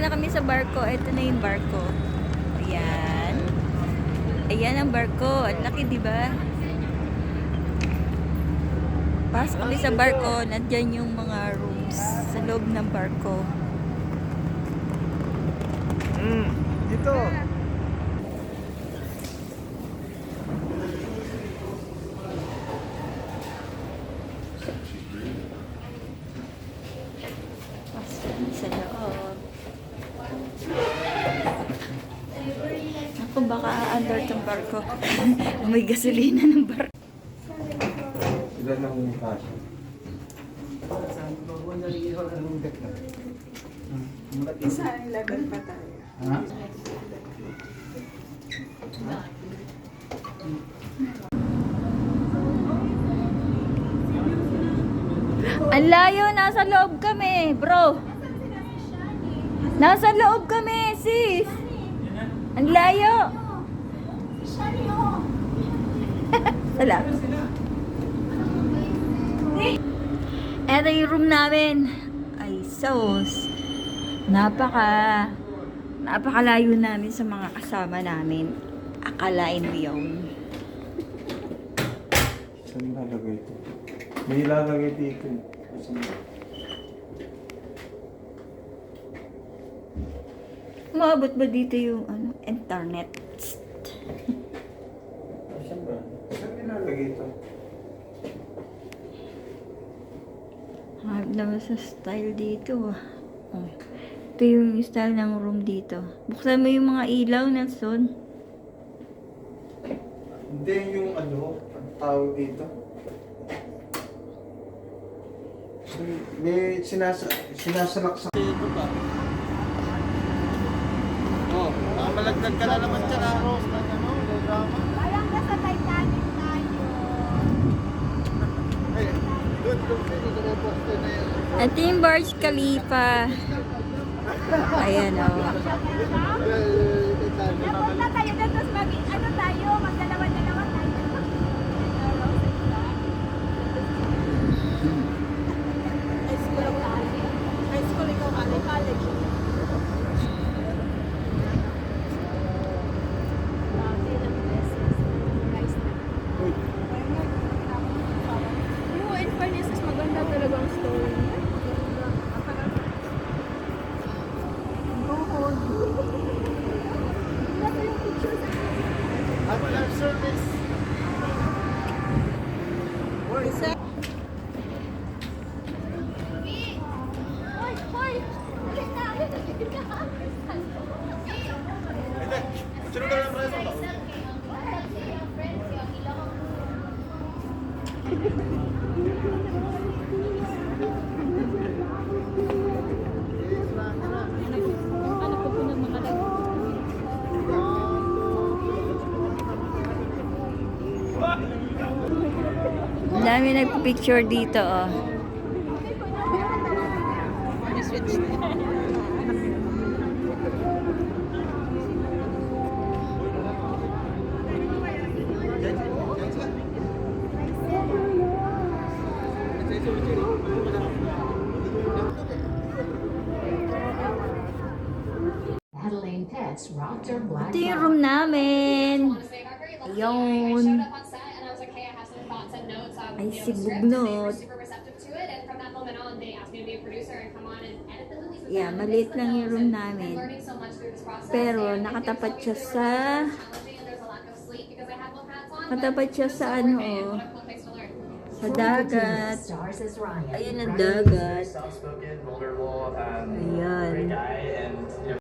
Nakasakay na kami sa barko. Ito na yung barko. Ayan. Ayan ang barko. Ang laki, di ba? Pasok kami sa barko. Nandyan yung mga rooms sa loob ng barko. Dito. Pasok kami sa loob. Ako baka under tong barko. May gasolina ng barko. Ilan ang kasya? Isa ang laban pa tayo. Ha? Ang layo, nasa loob kami, bro. Nasa loob kami, sis. Ang layo. Salamat. Eto yung room namin. Ay, sos. Napakalayo namin sa mga kasama namin. Akalain mo yun. Saan ilalagay ito? May ilalagay dito. Maabot ba dito yung internet? Saan ba? Saan ilalagay ito? Hanap naman sa style dito. Oh. Ito yung style ng room dito. Buksan mo yung mga ilaw, Nelson. Hindi yung ang tawag dito. May sinasalak sa... Dito pa. Oh, nakamalagdag ka na naman dyan, Rose. Drama. Parang nasa Titanic tayo. Hey, doon sa poster na yan. Ito yung Burj Khalifa. Ayan o. Napunta tayo doon, tapos ano tayo, magdalawa-dalawa tayo. High school ikaw, college. Yung in fairness, maganda talaga ang story niya. At service. Ang dami nagpipicture dito oh. Adelaide Pets rocked her black Ito yung room namin. Ayun. Ay, si Bugnot. Yeah, maliit lang yung room namin. Pero nakatapat siya sa ano oh. Sa dagat. Ayun ang dagat. Ayan.